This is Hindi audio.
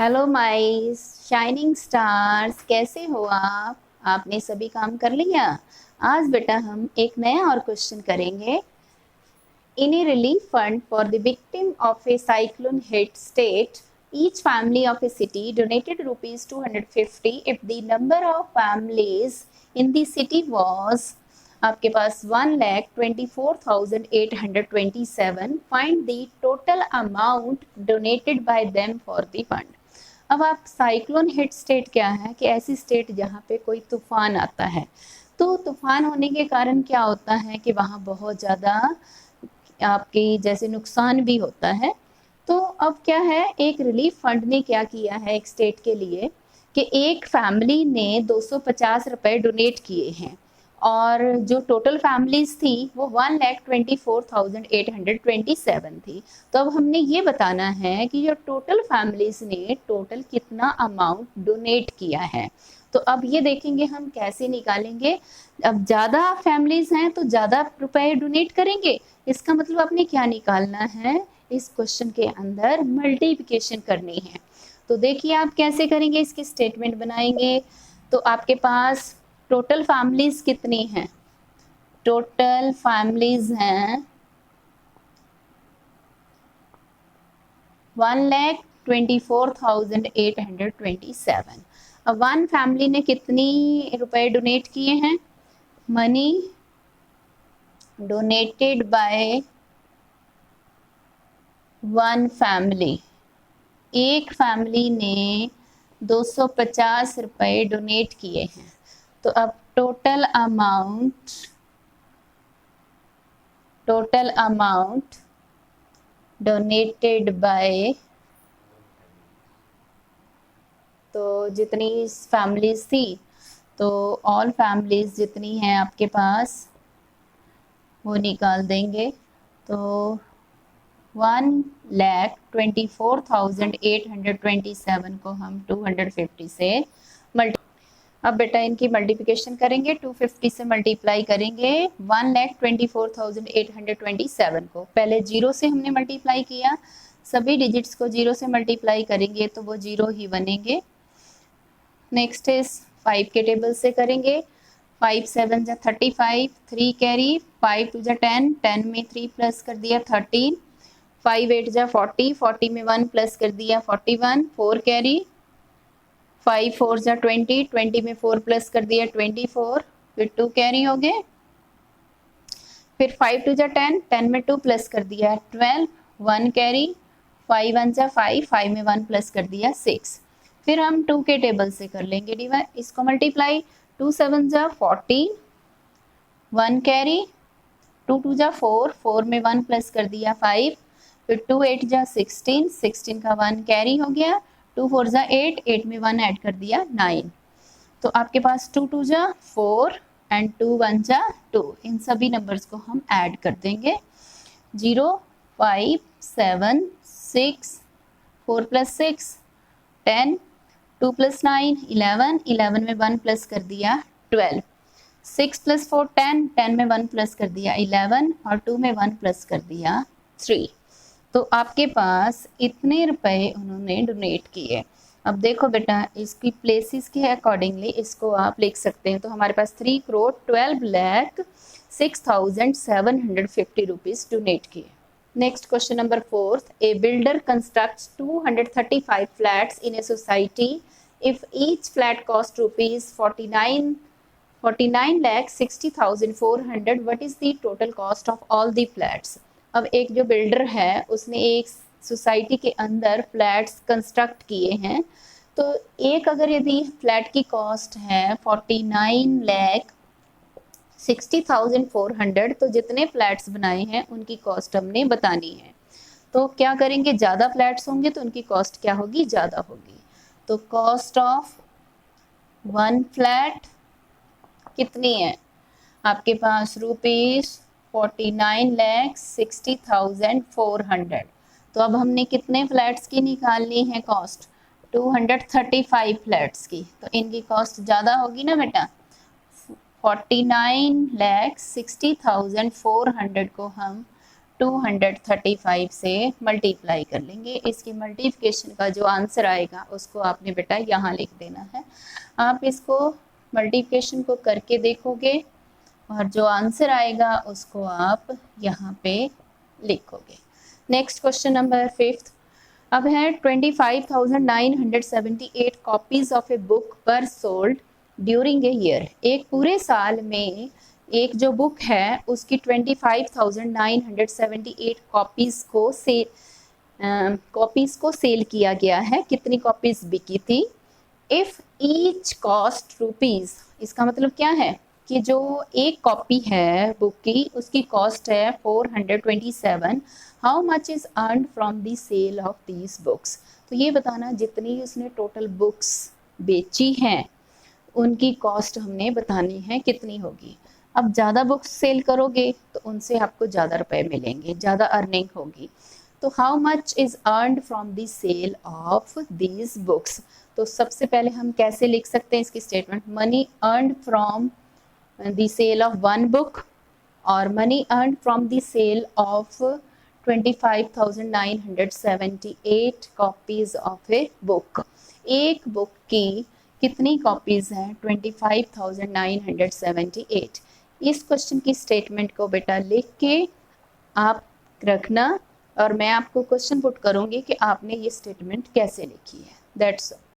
हेलो माय शाइनिंग स्टार्स, कैसे हो आप? आपने सभी काम कर लिया? आज बेटा हम एक नया और क्वेश्चन करेंगे। In a relief fund for the victim of a cyclone hit state, each family of a city donated rupees 250 if the number of families in the city was आपके पास 1,24,827. Find the total amount donated by them for the fund. अब आप साइक्लोन हिट स्टेट क्या है कि ऐसी स्टेट जहाँ पे कोई तूफान आता है, तो तूफान होने के कारण क्या होता है कि वहाँ बहुत ज़्यादा आपकी जैसे नुकसान भी होता है। तो अब क्या है, एक रिलीफ फंड ने क्या किया है एक स्टेट के लिए कि एक फैमिली ने 250 रुपए डोनेट किए हैं और जो टोटल फैमिलीज थी वो 1,24,827 थी। तो अब हमने ये बताना है कि जो टोटल फैमिलीज ने टोटल कितना अमाउंट डोनेट किया है। तो अब ये देखेंगे हम कैसे निकालेंगे। अब ज़्यादा फैमिलीज हैं तो ज़्यादा रुपए डोनेट करेंगे, इसका मतलब आपने क्या निकालना है, इस क्वेश्चन के अंदर मल्टीप्लिकेशन करनी है। तो देखिए आप कैसे करेंगे, इसकी स्टेटमेंट बनाएंगे। तो आपके पास टोटल फैमिलीज कितनी हैं? टोटल फैमिलीज हैं 1,24,827। अब वन फैमिली ने कितनी रुपए डोनेट किए हैं? Money donated by one family, एक फैमिली ने 250 रुपए डोनेट किए हैं। तो अब टोटल अमाउंट डोनेटेड बाय, तो जितनी फैमिलीज थी तो ऑल फैमिलीज जितनी हैं आपके पास वो निकाल देंगे। तो 1,24,827 को हम 250 से मल्टी, अब बेटा इनकी मल्टीप्लिकेशन करेंगे, 250 से मल्टीप्लाई करेंगे 1,24,827 को। पहले जीरो से हमने मल्टीप्लाई किया, सभी डिजिट्स को जीरो से मल्टीप्लाई करेंगे तो वो जीरो ही बनेंगे। नेक्स्ट इज 5 के टेबल से करेंगे। 5 7 जा 35, 3 कैरी, 5 2 जा 10, 10 में 3 प्लस कर दिया 13, 5 8 जा 40, 40 में 1 प्लस कर दिया 41, 4 कैरी, 5 4 जा 20, 20 में 4 प्लस कर दिया 24, फिर 2 कैरी हो गए, फिर 5 2 जा 10, 10 में 2 प्लस कर दिया 12, 1 कैरी, 5 1 जा 5, 5 में 1 प्लस कर दिया 6। फिर हम 2 के टेबल से कर लेंगे डिवाइड, इसको मल्टीप्लाई, 2 7 जा 14, 1 कैरी, 2 2 जा 4, 4 में 1 प्लस कर दिया 5, फिर 2 8 जा 16, 16 का 1 कैरी हो गया, 2 4 जा 8, 8 में 1 ऐड कर दिया 9। तो आपके पास 2 2 जा 4 एंड 2 1 जा 2, इन सभी नंबर्स को हम ऐड कर देंगे। 0 5 7 6, 4 प्लस 6 10, 2 प्लस 9 11, 11 में 1 प्लस कर दिया 12, 6 प्लस 4 10, 10 में 1 प्लस कर दिया 11 और 2 में 1 प्लस कर दिया 3। तो आपके पास इतने रुपए उन्होंने डोनेट किए। अब देखो बेटा इसकी प्लेसेस के अकॉर्डिंगली इसको आप लिख सकते हैं। तो हमारे पास 3,12,06,750 रुपीज़ डोनेट किए। Next question number 4th, a builder constructs 235 flats in a society. If each flat cost rupees 49,60,400, what is the total cost of all the flats? अब एक जो बिल्डर है उसने एक सोसाइटी के अंदर फ्लैट्स कंस्ट्रक्ट किए हैं। तो एक अगर यदि फ्लैट की कॉस्ट है 49,60,400, तो जितने फ्लैट्स बनाए हैं उनकी कॉस्ट हमने बतानी है। तो क्या करेंगे, ज़्यादा फ्लैट्स होंगे तो उनकी कॉस्ट क्या होगी, ज़्यादा होगी। तो कॉस्ट ऑफ वन फ्लैट कितनी है आपके पास, ₹49,60,400। तो अब हमने कितने फ्लैट्स की निकालनी है कॉस्ट, 235 फ्लैट्स की। तो इनकी कॉस्ट ज़्यादा होगी ना बेटा। 49,60,400 को हम 235 से मल्टीप्लाई कर लेंगे। इसकी मल्टीप्लिकेशन का जो आंसर आएगा उसको आपने बेटा यहाँ लिख देना है। आप इसको मल्टीप्लिकेशन को करके देखोगे और जो आंसर आएगा उसको आप यहाँ पे लिखोगे। Next question number 5th। अब है 25,978 कॉपीज ऑफ ए बुक पर सोल्ड ड्यूरिंग ए ईयर। एक पूरे साल में एक जो बुक है उसकी 25,978 कॉपीज को सेल किया गया है। कितनी कॉपीज बिकी थी? इफ ईच कॉस्ट रुपीज, इसका मतलब क्या है कि जो एक कॉपी है बुक की उसकी कॉस्ट है 427। How much is earn from the sale of these books. तो ये बताना जितनी उसने टोटल बुक्स बेची हैं उनकी कॉस्ट हमने बतानी है कितनी होगी। अब ज़्यादा बुक्स सेल करोगे तो उनसे आपको ज़्यादा रुपए मिलेंगे, ज़्यादा अर्निंग होगी। तो how much is earned from the sale of these books. तो सबसे पहले हम कैसे लिख सकते हैं इसकी statement? Money earned from the sale of one book और money earned from the sale of 25,978 copies of a book. एक बुक की कितनी कॉपीज हैं? 25,978। इस क्वेश्चन की स्टेटमेंट को बेटा लिख के आप रखना और मैं आपको क्वेश्चन पुट करूंगी कि आपने ये स्टेटमेंट कैसे लिखी है। That's all.